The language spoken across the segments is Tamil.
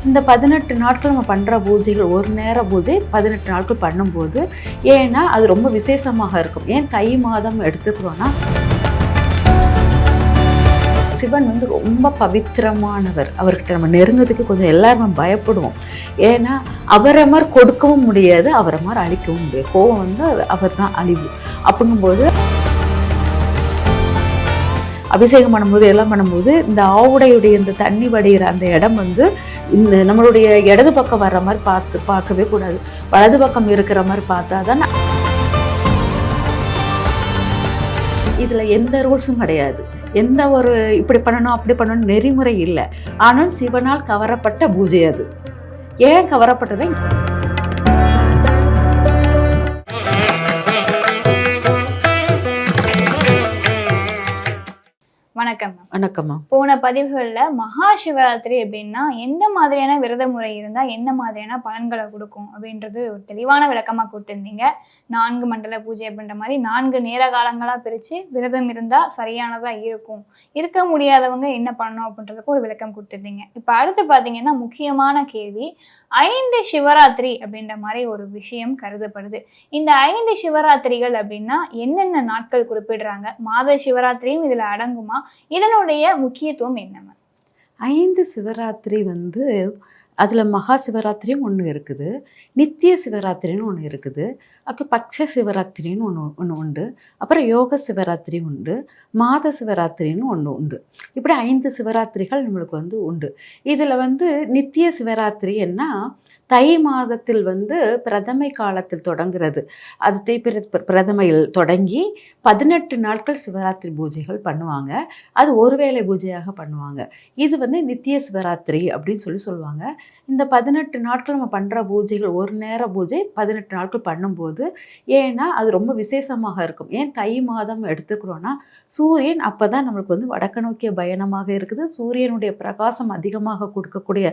இந்த 18 நாட்கள் நம்ம பண்ணுற பூஜைகள் ஒரு நேர பூஜை 18 நாட்கள் பண்ணும்போது, ஏன்னா அது ரொம்ப விசேஷமாக இருக்கும். ஏன் தை மாதம் எடுத்துக்கிறோன்னா, சிவன் வந்து ரொம்ப பவித்திரமானவர். அவர்கிட்ட நம்ம நெருங்கிறதுக்கு கொஞ்சம் எல்லாருமே பயப்படுவோம். ஏன்னா அவரை மாதிரி கொடுக்கவும் முடியாது, அவரை மாதிரி அழிக்கவும் முடியாது. கோவம் வந்து அவர் தான் அழிவு. அப்படிங்கும்போது அபிஷேகம் பண்ணும்போது எல்லாம் பண்ணும்போது இந்த ஆவுடையுடைய இந்த தண்ணி வடிகிற அந்த இடம் வந்து இந்த நம்மளுடைய இடது பக்கம் வர்ற மாதிரி பார்க்கவே கூடாது. வலது பக்கம் இருக்கிற மாதிரி பார்த்தா தான். இதில் எந்த ரூல்ஸும் கிடையாது. எந்த ஒரு இப்படி பண்ணணும் அப்படி பண்ணணும் நெறிமுறை இல்லை. ஆனால் சிவனால் கவரப்பட்ட பூஜை அது. ஏன் கவரப்பட்டது? வணக்கம். வணக்கம்மா. போன பதிவுகளில் மகா சிவராத்திரி அப்படின்னா எந்த மாதிரியான விரத முறை இருந்தால் என்ன மாதிரியான பலன்களை கொடுக்கும் அப்படின்றது ஒரு தெளிவான விளக்கமாக கொடுத்துருந்தீங்க. 4 மண்டல பூஜை அப்படின்ற மாதிரி 4 நேர காலங்களாக பிரித்து விரதம் இருந்தால் சரியானதாக இருக்கும், இருக்க முடியாதவங்க என்ன பண்ணணும் அப்படின்றதுக்கு ஒரு விளக்கம் கொடுத்துருந்தீங்க. இப்போ அடுத்து பார்த்தீங்கன்னா முக்கியமான கேள்வி, 5 சிவராத்திரி அப்படின்ற மாதிரி ஒரு விஷயம் கருதப்படுது. இந்த 5 சிவராத்திரிகள் அப்படின்னா என்னென்ன நாட்கள் குறிப்பிடுறாங்க? மாத சிவராத்திரியும் இதில் அடங்குமா? இதனுடைய முக்கியத்துவம் என்ன? 5 சிவராத்திரி வந்து அதில் மகா சிவராத்திரியும் ஒன்று இருக்குது, நித்திய சிவராத்திரின்னு ஒன்று இருக்குது, அப்புறம் பட்ச சிவராத்திரின்னு ஒன்று உண்டு, அப்புறம் யோக சிவராத்திரி உண்டு, மாத சிவராத்திரின்னு ஒன்று உண்டு. இப்படி 5 சிவராத்திரிகள் நம்மளுக்கு வந்து உண்டு. இதில் வந்து நித்திய சிவராத்திரி என்ன, தை மாதத்தில் வந்து பிரதமை காலத்தில் தொடங்குறது. அது தேய்பிறை பிரதமையில் தொடங்கி 18 நாட்கள் சிவராத்திரி பூஜைகள் பண்ணுவாங்க. அது ஒருவேளை பூஜையாக பண்ணுவாங்க. இது வந்து நித்திய சிவராத்திரி அப்படின்னு சொல்லுவாங்க. இந்த 18 நாட்கள் நம்ம பண்ணுற பூஜைகள் ஒரு நேர பூஜை 18 நாட்கள் பண்ணும்போது, ஏன்னா அது ரொம்ப விசேஷமாக இருக்கும். ஏன் தை மாதம் எடுத்துக்கிறோன்னா, சூரியன் அப்போ தான் நம்மளுக்கு வந்து வடக்கு நோக்கிய பயணமாக இருக்குது. சூரியனுடைய பிரகாசம் அதிகமாக கொடுக்கக்கூடிய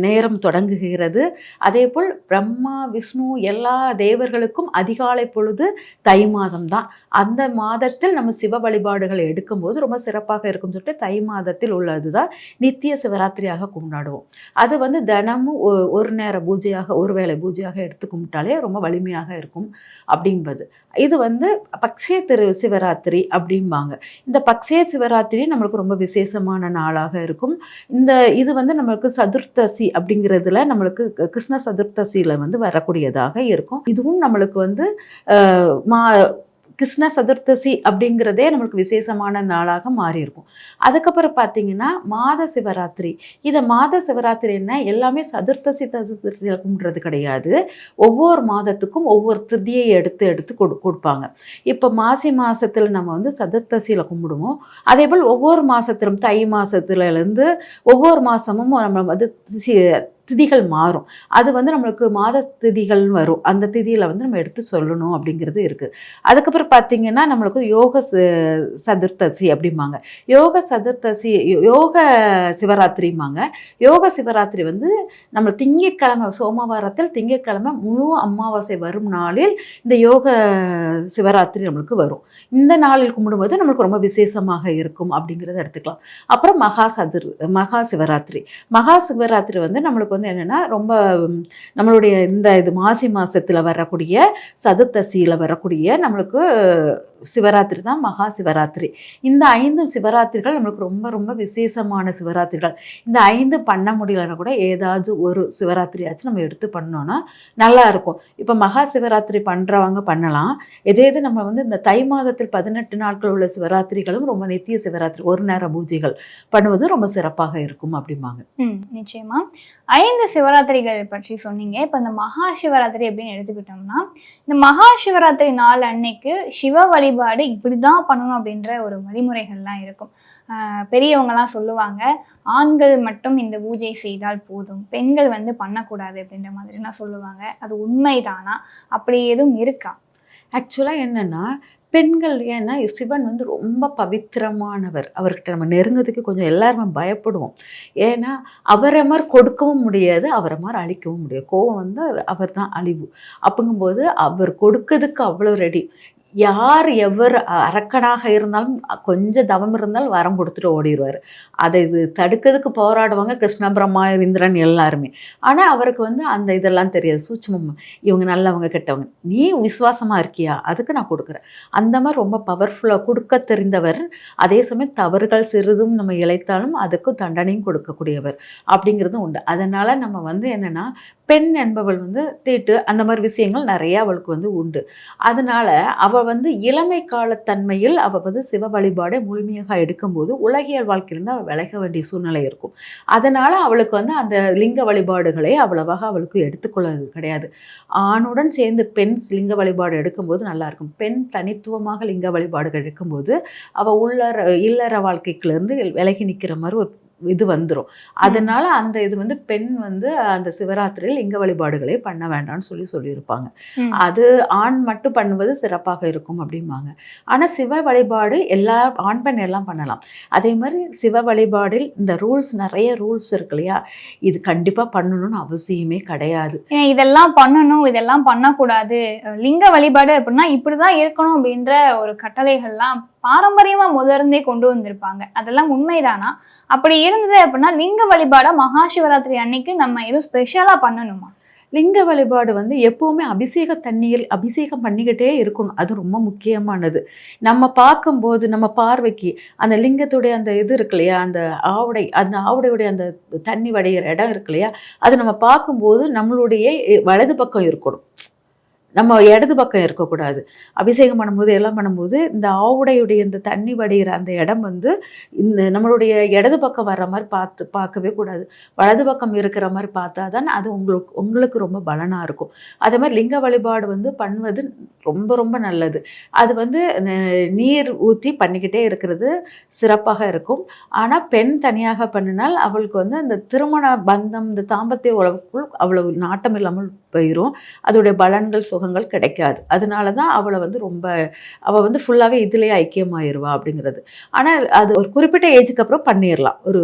நேரம் தொடங்குகிறது. அதேபோல் பிரம்மா விஷ்ணு எல்லா தேவர்களுக்கும் அதிகாலை பொழுது தை மாதம் தான். அந்த மாதத்தில் நம்ம சிவ வழிபாடுகளை எடுக்கும்போது ரொம்ப சிறப்பாக இருக்கும் சொல்லிட்டு தை மாதத்தில் உள்ளது தான் நித்திய சிவராத்திரியாக கொண்டாடுவோம். அது வந்து தினமும் ஒரு நேர பூஜையாக ஒரு வேளை பூஜையாக எடுத்து கும்பிட்டாலே ரொம்ப வலிமையாக இருக்கும் அப்படின்பது. இது வந்து பக்ஷய சிவராத்திரி அப்படிம்பாங்க. இந்த பக்ஷய சிவராத்திரி நம்மளுக்கு ரொம்ப விசேஷமான நாளாக இருக்கும். இது வந்து நம்மளுக்கு சதுர்த்தசி அப்படிங்கிறதுல நம்மளுக்கு கிருஷ்ண சதுர்த்தசியில் வந்து வரக்கூடியதாக இருக்கும். இதுவும் நம்மளுக்கு வந்து கிருஷ்ண சதுர்த்தசி அப்படிங்கிறதே நம்மளுக்கு விசேஷமான நாளாக மாறி இருக்கும். அதுக்கப்புறம் பார்த்தீங்கன்னா மாத சிவராத்திரி. இதை மாத சிவராத்திரி என்ன, எல்லாமே சதுர்த்தசி கும்பிட்றது கிடையாது. ஒவ்வொரு மாதத்துக்கும் ஒவ்வொரு திதியை எடுத்து கொடுப்பாங்க. இப்போ மாசி மாதத்தில் நம்ம வந்து சதுர்த்தசியில் கும்பிடுவோம். அதே போல் ஒவ்வொரு மாதத்திலும் தை மாதத்துலேருந்து ஒவ்வொரு மாதமும் நம்ம வந்து திதிகள் மாறும். அது வந்து நம்மளுக்கு மாத திதிகள் வரும். அந்த திதியில் வந்து நம்ம எடுத்து சொல்லணும் அப்படிங்கிறது இருக்குது. அதுக்கப்புறம் பார்த்திங்கன்னா நம்மளுக்கு யோக சதுர்த்தசி அப்படிம்பாங்க. யோக சிவராத்திரிம்பாங்க. யோக சிவராத்திரி வந்து நம்ம திங்கட்கிழமை சோமவாரத்தில் திங்கட்கிழமை முழு அமாவாசை வரும் நாளில் இந்த யோக சிவராத்திரி நம்மளுக்கு வரும். இந்த நாளில் கும்பிடும்போது நம்மளுக்கு ரொம்ப விசேஷமாக இருக்கும் அப்படிங்கிறத எடுத்துக்கலாம். அப்புறம் மகா சிவராத்திரி. மகா சிவராத்திரி வந்து நம்மளுக்கு வந்து என்னென்னா ரொம்ப நம்மளுடைய இது மாசி மாதத்தில் வரக்கூடிய சதுர்த்தசியில் வரக்கூடிய நம்மளுக்கு சிவராத்திரி தான் மகா சிவராத்திரி. இந்த 5 சிவராத்திரிகள் நம்மளுக்கு ரொம்ப ரொம்ப விசேஷமான சிவராத்திரிகள். இந்த 5 பண்ண முடியலன்னா கூட ஏதாச்சும் ஒரு சிவராத்திரியாச்சும் நம்ம எடுத்து பண்ணோன்னா நல்லா இருக்கும். இப்போ மகா சிவராத்திரி பண்ணுறவங்க பண்ணலாம். எது நம்ம வந்து இந்த தை மாதத்தில் 18 நாட்கள் உள்ள சிவராத்திரிகளும் ரொம்ப நித்திய சிவராத்திரி ஒரு நேர பூஜைகள் பண்ணுவது ரொம்ப சிறப்பாக இருக்கும் அப்படிம்பாங்க. நிச்சயமா 5 சிவராத்திரிகள் பற்றி சொன்னீங்க. இப்போ இந்த மகா சிவராத்திரி அப்படின்னு எடுத்துக்கிட்டோம்னா, இந்த மகா சிவராத்திரி நாள் அன்னைக்கு சிவ வழிபாடு இப்படிதான் பண்ணணும் அப்படின்ற ஒரு வழிமுறைகள்லாம் இருக்கும். பெரியவங்கலாம் சொல்லுவாங்க, ஆண்கள் மட்டும் இந்த பூஜை செய்தால் போதும், பெண்கள் வந்து பண்ணக்கூடாது அப்படின்ற மாதிரிலாம் சொல்லுவாங்க. அது உண்மைதானா? அப்படி எதுவும் இருக்கா? ஆக்சுவலாக என்னென்னா, பெண்கள் ஏன்னா சிவன் வந்து ரொம்ப பவித்திரமானவர். அவர்கிட்ட நம்ம நெருங்கிறதுக்கு கொஞ்சம் எல்லாருமே பயப்படுவோம். ஏன்னா அவரை மாதிரி கொடுக்கவும் முடியாது, அவரை மாதிரி அழிக்கவும் முடியாது. கோவம் வந்து அவர் தான் அழிவு. அப்படிங்கும்போது அவர் கொடுக்கறதுக்கு அவ்வளோ ரெடி. யார் எவர் அரக்கனாக இருந்தாலும் கொஞ்சம் தவம் இருந்தாலும் வரம் கொடுத்துட்டு ஓடிடுவார். அதை இது தடுக்கிறதுக்கு போராடுவாங்க கிருஷ்ண பிரம்மா இந்திரன் எல்லாருமே. ஆனால் அவருக்கு வந்து அந்த இதெல்லாம் தெரியாது, சூட்சுமம். இவங்க நல்லவங்க கெட்டவங்க, நீ விசுவாசமாக இருக்கியா அதுக்கு நான் கொடுக்குறேன். அந்த மாதிரி ரொம்ப பவர்ஃபுல்லாக கொடுக்க தெரிந்தவர். அதே சமயம் தவறுகள் சிறிதும் நம்ம இழைத்தாலும் அதுக்கும் தண்டனையும் கொடுக்கக்கூடியவர் அப்படிங்கிறதும் உண்டு. அதனால் நம்ம வந்து என்னென்னா, பெண் என்பவள் வந்து தீட்டு அந்த மாதிரி விஷயங்கள் நிறைய அவளுக்கு வந்து உண்டு. அதனால அவள் வந்து இளமை காலத்தன்மையில் அவள் வந்து சிவ வழிபாடை முழுமையாக எடுக்கும்போது உலகியல் வாழ்க்கையிலிருந்து அவள் விலக வேண்டிய சூழ்நிலை இருக்கும். அதனால அவளுக்கு வந்து அந்த லிங்க வழிபாடுகளை அவ்வளவாக அவளுக்கு எடுத்துக்கொள்வது கிடையாது. ஆணுடன் சேர்ந்து பெண் லிங்க வழிபாடு எடுக்கும்போது நல்லா இருக்கும். பெண் தனித்துவமாக லிங்க வழிபாடுகள் எடுக்கும்போது அவள் இல்லற வாழ்க்கைக்குலேருந்து விலகி நிற்கிற மாதிரி ஒரு இது வந்துடும். அதனால அந்த இது வந்து பெண் வந்து அந்த சிவராத்திரியில் லிங்க வழிபாடுகளே பண்ண வேண்டாம்னு சொல்லியிருப்பாங்க. அது ஆண் மட்டும் பண்ணுவது சிறப்பாக இருக்கும் அப்படிம்பாங்க. ஆனால் சிவ வழிபாடு எல்லா ஆண் பெண் எல்லாம் பண்ணலாம். அதே மாதிரி சிவ வழிபாடில் இந்த ரூல்ஸ் நிறைய ரூல்ஸ் இருக்கு இல்லையா, இது கண்டிப்பாக பண்ணணும்னு அவசியமே கிடையாது. இதெல்லாம் பண்ணணும், இதெல்லாம் பண்ணக்கூடாது, லிங்க வழிபாடு அப்படின்னா இப்படிதான் இருக்கணும் அப்படின்ற ஒரு கட்டளைகள்லாம் பாரம்பரியமா முதலிருந்தே கொண்டு வந்திருப்பாங்க. அதெல்லாம் உண்மைதானா? அப்படி இருந்தது அப்படின்னா லிங்க வழிபாட மகா சிவராத்திரி அன்னைக்கு நம்ம எதுவும் ஸ்பெஷலா பண்ணணுமா? லிங்க வழிபாடு வந்து எப்போவுமே அபிஷேக தண்ணீர் அபிஷேகம் பண்ணிக்கிட்டே இருக்கணும். அது ரொம்ப முக்கியமானது. நம்ம பார்க்கும்போது நம்ம பார்வைக்கு அந்த லிங்கத்துடைய அந்த இது இருக்கு இல்லையா, அந்த ஆவுடையுடைய அந்த தண்ணி வடைகிற இடம் இருக்கு இல்லையா, அது நம்ம பார்க்கும்போது நம்மளுடைய வலது பக்கம் இருக்கணும், நம்ம இடது பக்கம் இருக்கக்கூடாது. அபிஷேகம் பண்ணும்போது எல்லாம் பண்ணும்போது இந்த ஆவுடையுடைய இந்த தண்ணி வடிகிற அந்த இடம் வந்து இந்த நம்மளுடைய இடது பக்கம் வர்ற மாதிரி பார்க்கவே கூடாது. வலது பக்கம் இருக்கிற மாதிரி பார்த்தா தான் அது உங்களுக்கு ரொம்ப பலனாக இருக்கும். அதே மாதிரி லிங்க வழிபாடு வந்து பண்ணுவது ரொம்ப ரொம்ப நல்லது. அது வந்து நீர் ஊற்றி பண்ணிக்கிட்டே இருக்கிறது சிறப்பாக இருக்கும். ஆனால் பெண் தனியாக பண்ணினால் அவளுக்கு வந்து அந்த திருமண பந்தம், இந்த தாம்பத்திய உறவுக்குள் அவ்வளவு நாட்டம் இல்லாமல் போயிடும். அதோடைய பலன்கள் சுகங்கள் கிடைக்காது. அதனால தான் அவளை வந்து அவள் வந்து ஃபுல்லாகவே இதுலேயே ஐக்கியமாயிருவா அப்படிங்கிறது. ஆனால் அது ஒரு குறிப்பிட்ட ஏஜுக்கு அப்புறம் பண்ணிடலாம். ஒரு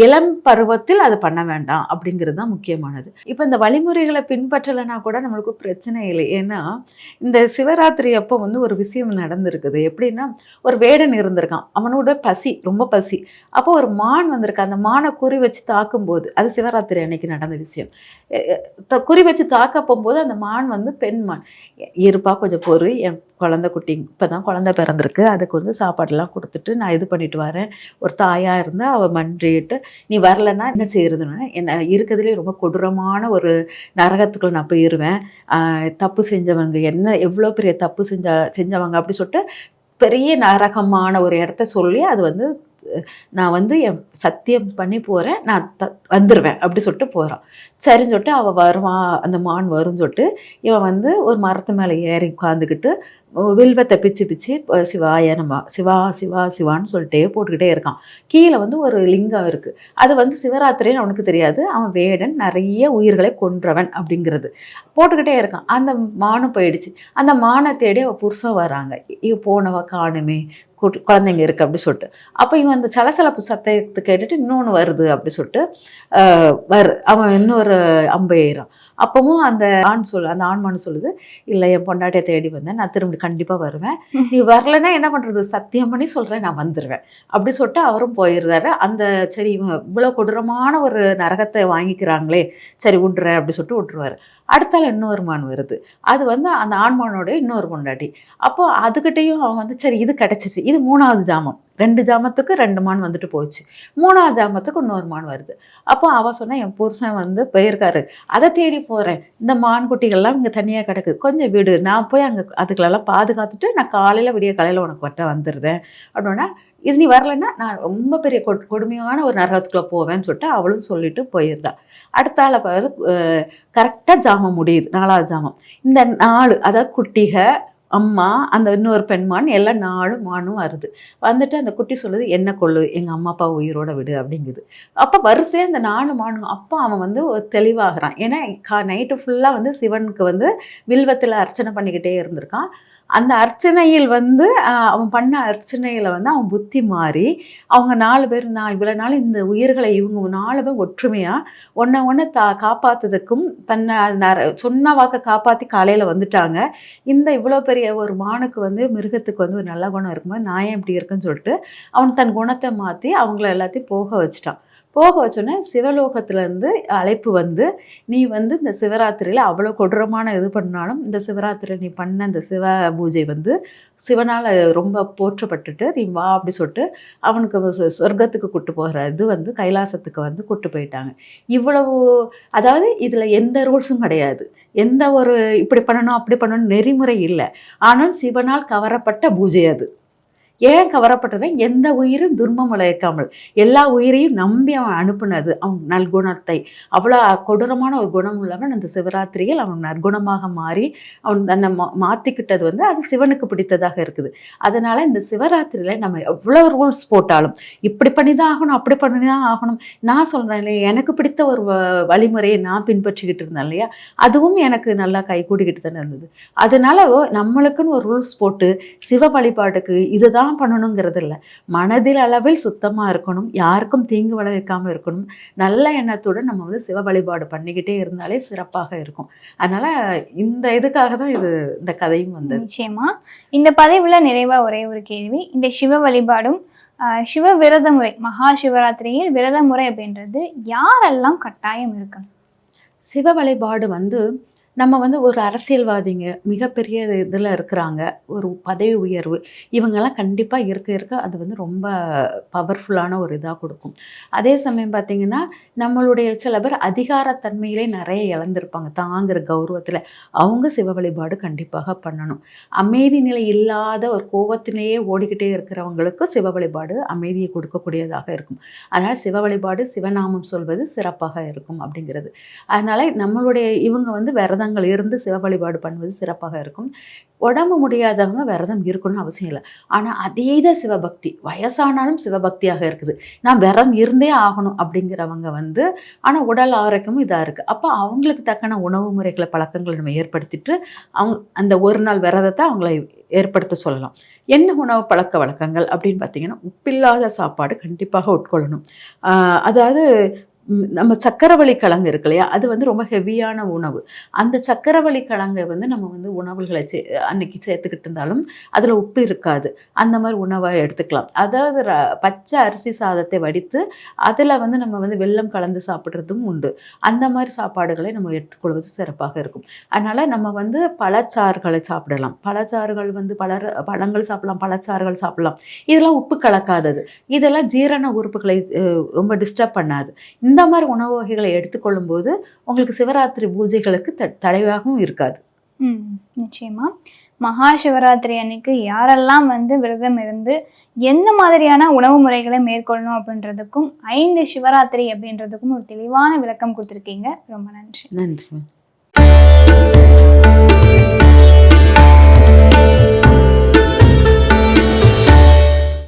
இளம் பருவத்தில் அதை பண்ண வேண்டாம் அப்படிங்கிறது தான் முக்கியமானது. இப்போ இந்த வழிமுறைகளை பின்பற்றலைன்னா கூட நம்மளுக்கு பிரச்சனை இல்லை. ஏன்னா இந்த சிவராத்திரி அப்போ வந்து ஒரு விஷயம் நடந்திருக்குது. எப்படின்னா, ஒரு வேடன் இருந்திருக்கான், அவனோட பசி ரொம்ப பசி. அப்போ ஒரு மான் வந்திருக்கு. அந்த மானை குறி வச்சு தாக்கும்போது, அது சிவராத்திரி அன்னைக்கு நடந்த விஷயம். குறி வச்சு தாக்க போகும்போது அந்த மான் வந்து பெண் மான், இருப்பா கொஞ்சம் பொறு, என் குழந்தை குட்டி இப்போ தான் குழந்தை பிறந்திருக்கு, அதுக்கு வந்து சாப்பாடெல்லாம் கொடுத்துட்டு நான் இது பண்ணிட்டு வரேன். ஒரு தாயாக இருந்தால் அவள் மன்றிட்டு, நீ வரலைன்னா என்ன செய்யறதுன்னு, என்ன இருக்கிறதுலே ரொம்ப கொடூரமான ஒரு நரகத்துக்குள்ள நான் போயிடுவேன். தப்பு செஞ்சவங்க எவ்வளோ பெரிய தப்பு செஞ்சவங்க அப்படி சொல்லிட்டு பெரிய நரகமான ஒரு இடத்த சொல்லி அது வந்து நான் வந்து என் சத்தியம் பண்ணி போகிறேன், நான் வந்துடுவேன் அப்படி சொல்லிட்டு போகிறான். சரின்னு சொல்லிட்டு அவள் வருவான், அந்த மான் வரும்னு சொல்லிட்டு இவன் வந்து ஒரு மரத்து மேலே ஏறி உட்காந்துக்கிட்டு வில்வத்தை பிச்சு சிவாய நம்ம சிவா சிவா சிவான்னு சொல்லிட்டே போட்டுக்கிட்டே இருக்கான். கீழே வந்து ஒரு லிங்கம் இருக்குது. அது வந்து சிவராத்திரின்னு அவனுக்கு தெரியாது. அவன் வேடன், நிறைய உயிர்களை கொன்றவன் அப்படிங்கிறது போட்டுக்கிட்டே இருக்கான். அந்த மானும் போயிடுச்சு. அந்த மானை தேடி அவள் புருஷன் வராங்க. இவ போனவ காணுமே, குழந்தைங்க இருக்குது அப்படி சொல்லிட்டு. அப்போ இவன் அந்த சலசலப்பு சத்தத்தை கேட்டுட்டு இன்னொன்று வருது அப்படி சொல்லிட்டு அவன் இன்னொரு அம்பு ஏறான். அப்பவும் அந்த ஆண்மான் சொல்லுது, இல்லை என் பொண்டாட்டியை தேடி வந்தேன், நான் திரும்ப கண்டிப்பாக வருவேன், நீ வரலைன்னா என்ன பண்ணுறது, சத்தியம் பண்ணி சொல்கிறேன் நான் வந்துடுவேன் அப்படி சொல்லிட்டு அவரும் போயிடுறாரு. அந்த சரி இவன் இவ்வளோ கொடூரமான ஒரு நரகத்தை வாங்கிக்கிறாங்களே, சரி விட்றேன் அப்படி சொல்லிட்டு விட்டுருவார். அடுத்தால இன்னொரு மான் வருது. அது வந்து அந்த ஆண்மானோட இன்னொரு பொண்டாட்டி. அப்போ அதுக்கிட்டையும் அவன் வந்து சரி இது கிடச்சிருச்சு, இது 3வது ஜாமம், 2 ஜாமத்துக்கு 2 மான் வந்துட்டு போச்சு. 3வது ஜாமத்துக்கு இன்னொரு மான் வருது. அப்போ அவள் சொன்னா, என் புருஷன் வந்து போயிருக்காரு, அதை தேடி போகிறேன், இந்த மான் குட்டிகள்லாம் இங்கே தனியாக கிடக்குது, கொஞ்சம் விடு, நான் போய் அங்கே அதுகளெல்லாம் பாதுகாத்துட்டு நான் காலையில் விடிய காலையில் உனக்கு வந்துடுறேன் அப்படின்னா, இது நீ வரலைன்னா நான் ரொம்ப பெரிய கொடுமையான ஒரு நரகத்துக்குள்ளே போவேன்னு சொல்லிட்டு அவளும் சொல்லிட்டு போயிருந்தா. அடுத்த ஆளை பாரு, கரெக்டாக ஜாமம் முடியுது, 4வது ஜாமம். இந்த 4 அதாவது குட்டிக, அம்மா, அந்த இன்னொரு பெண்மான் எல்லாம் 4 மானும் வருது. வந்துட்டு அந்த குட்டி சொல்லுது, என்ன கொள்ளு, எங்கள் அம்மா அப்பா உயிரோட விடு அப்படிங்குது. அப்போ வரிசையாக அந்த 4 மானும், அப்போ அவன் வந்து ஒரு தெளிவாகிறான். ஏன்னா நைட்டு ஃபுல்லாக வந்து சிவனுக்கு வந்து வில்வத்தில் அர்ச்சனை பண்ணிக்கிட்டே இருந்திருக்கான். அந்த அர்ச்சனையில் வந்து அவன் பண்ண அர்ச்சனையில் வந்து அவன் புத்தி மாறி அவங்க 4 பேர், நான் இவ்வளோ நாள் இந்த உயிர்களை இவங்க 4 பேர் ஒற்றுமையாக ஒன்று காப்பாற்றுறதுக்கும் தன்னை சொன்ன வாக்கை காப்பாற்றி காலையில் வந்துட்டாங்க. இந்த இவ்வளோ பெரிய ஒரு மானுக்கு வந்து மிருகத்துக்கு வந்து ஒரு நல்ல குணம் இருக்கும்போது நான் ஏன் இப்படி இருக்குன்னு சொல்லிட்டு அவன் தன் குணத்தை மாற்றி அவங்கள எல்லாத்தையும் போக வச்சுட்டான். போக வச்சோன்னே சிவலோகத்துலேருந்து அழைப்பு வந்து, நீ வந்து இந்த சிவராத்திரியில் அவ்வளோ கொடூரமான இது பண்ணாலும் இந்த சிவராத்திரியில் நீ பண்ண இந்த சிவ பூஜை வந்து சிவனால் ரொம்ப போற்றப்பட்டுட்டு நீ வா அப்படி சொல்லிட்டு அவனுக்கு சொர்க்கத்துக்கு கூட்டு போகிற இது வந்து கைலாசத்துக்கு வந்து கூட்டு போயிட்டாங்க. இவ்வளவு, அதாவது இதில் எந்த ரூல்ஸும் கிடையாது, எந்த ஒரு இப்படி பண்ணணும் அப்படி பண்ணணும் நெறிமுறை இல்லை. ஆனால் சிவனால் கவரப்பட்ட பூஜை அது. ஏன் கவரப்பட்டது? எந்த உயிரும் துன்பம் விளைவிக்காமல் எல்லா உயிரையும் நம்பி அவன் அனுப்புனது அவன் நற்குணத்தை. அவ்வளோ கொடூரமான ஒரு குணம் உள்ளவன் அந்த சிவராத்திரியில் அவன் நற்குணமாக மாறி அவன் தன்னை மாற்றிக்கிட்டது வந்து அது சிவனுக்கு பிடித்ததாக இருக்குது. அதனால் இந்த சிவராத்திரியில் நம்ம எவ்வளோ ரூல்ஸ் போட்டாலும் இப்படி பண்ணி தான் ஆகணும் அப்படி பண்ணி தான் ஆகணும், நான் சொல்கிறேன் இல்லையா, எனக்கு பிடித்த ஒரு வழிமுறையை நான் பின்பற்றிக்கிட்டு இருந்தேன் இல்லையா, அதுவும் எனக்கு நல்லா கை கூடிக்கிட்டு தானே இருந்தது. அதனால நம்மளுக்குன்னு ஒரு ரூல்ஸ் போட்டு சிவ வழிபாட்டுக்கு இதுதான் பண்ணணுங்கிறது இல்லை. மனதில் அளவில் சுத்தமாக இருக்கணும், யாருக்கும் தீங்கு விளைவிக்காமல் இருக்கணும், நல்ல எண்ணத்துடன் நம்ம வந்து சிவ வழிபாடு பண்ணிக்கிட்டே இருந்தாலே சிறப்பாக இருக்கும். அதனால இந்த இதுக்காக தான் இந்த கதையும் வந்தது. நிச்சயமா இந்த பதிவுல நிறைவா ஒரே ஒரு கேள்வி, இந்த சிவ வழிபாடும் சிவ விரத முறை, மகா சிவராத்திரியில் விரத முறை அப்படின்றது யாரெல்லாம் கட்டாயம் இருக்கணும்? சிவ வழிபாடு வந்து நம்ம வந்து ஒரு அரசியல்வாதிங்க மிகப்பெரிய இதில் இருக்கிறாங்க, ஒரு பதவி உயர்வு, இவங்கெல்லாம் கண்டிப்பாக இருக்க அது வந்து ரொம்ப பவர்ஃபுல்லான ஒரு இதாக கொடுக்கும். அதே சமயம் பார்த்திங்கன்னா நம்மளுடைய சில பேர் அதிகாரத்தன்மையிலே நிறைய இழந்திருப்பாங்க, தாங்கிற கௌரவத்தில், அவங்க சிவ வழிபாடு கண்டிப்பாக பண்ணணும். அமைதி நிலை இல்லாத ஒரு கோபத்திலேயே ஓடிக்கிட்டே இருக்கிறவங்களுக்கு சிவ வழிபாடு அமைதியை கொடுக்கக்கூடியதாக இருக்கும். அதனால் சிவ வழிபாடு, சிவநாமம் சொல்வது சிறப்பாக இருக்கும் அப்படிங்கிறது. அதனால் நம்மளுடைய இவங்க வந்து விரதங்கள் இருந்து சிவ வழிபாடு பண்ணுவது சிறப்பாக இருக்கும். உடம்பு முடியாதவங்க விரதம் இருக்கணும்னு அவசியம் இல்லை. ஆனால் அதீத சிவபக்தி, வயசானாலும் சிவபக்தியாக இருக்குது, நான் விரதம் இருந்தே ஆகணும் அப்படிங்கிறவங்க வந்து ஆனால் உடல் ஆரோக்கியமும் இதாக இருக்குது. அப்போ அவங்களுக்கு தக்கன உணவு முறைகளை பழக்கங்களை நம்ம ஏற்படுத்திட்டு அவங்க அந்த ஒரு நாள் விரதத்தை அவங்கள ஏற்படுத்த சொல்லலாம். என்ன உணவு பழக்க வழக்கங்கள் அப்படின்னு பார்த்தீங்கன்னா, உப்பில்லாத சாப்பாடு கண்டிப்பாக உட்கொள்ளணும். அதாவது நம்ம சக்கரவள்ளி கிழங்கு இருக்கு இல்லையா, அது வந்து ரொம்ப ஹெவியான உணவு. அந்த சக்கரவள்ளி கிழங்கை வந்து நம்ம வந்து உணவுகளை அன்னைக்கு சேர்த்துக்கிட்டு இருந்தாலும் அதில் உப்பு இருக்காது, அந்த மாதிரி உணவை எடுத்துக்கலாம். அதாவது பச்சை அரிசி சாதத்தை வடித்து அதில் வந்து நம்ம வந்து வெல்லம் கலந்து சாப்பிட்றதும் உண்டு. அந்த மாதிரி சாப்பாடுகளை நம்ம எடுத்துக்கொள்வது சிறப்பாக இருக்கும். அதனால் நம்ம வந்து பழச்சாறுகளை சாப்பிடலாம். பழச்சாறுகள் வந்து பழங்கள் சாப்பிடலாம், பழச்சாறுகள் சாப்பிடலாம். இதெல்லாம் உப்பு கலக்காதது, இதெல்லாம் ஜீரண உறுப்புகளை ரொம்ப டிஸ்டர்ப் பண்ணாது. இந்த மாதிரி உணவு வகைகளை எடுத்துக்கொள்ளும் போது உங்களுக்கு சிவராத்திரி பூஜைகளுக்கு தடையாகவும் இருக்காது. நிச்சயமா மகா சிவராத்திரி அன்னைக்கு யாரெல்லாம் வந்து விரதம் இருந்து எந்த மாதிரியான உணவு முறைகளை மேற்கொள்ளணும் அப்படின்றதுக்கும் 5 சிவராத்திரி அப்படின்றதுக்கும் ஒரு தெளிவான விளக்கம் கொடுத்துருக்கீங்க. ரொம்ப நன்றி. நன்றி.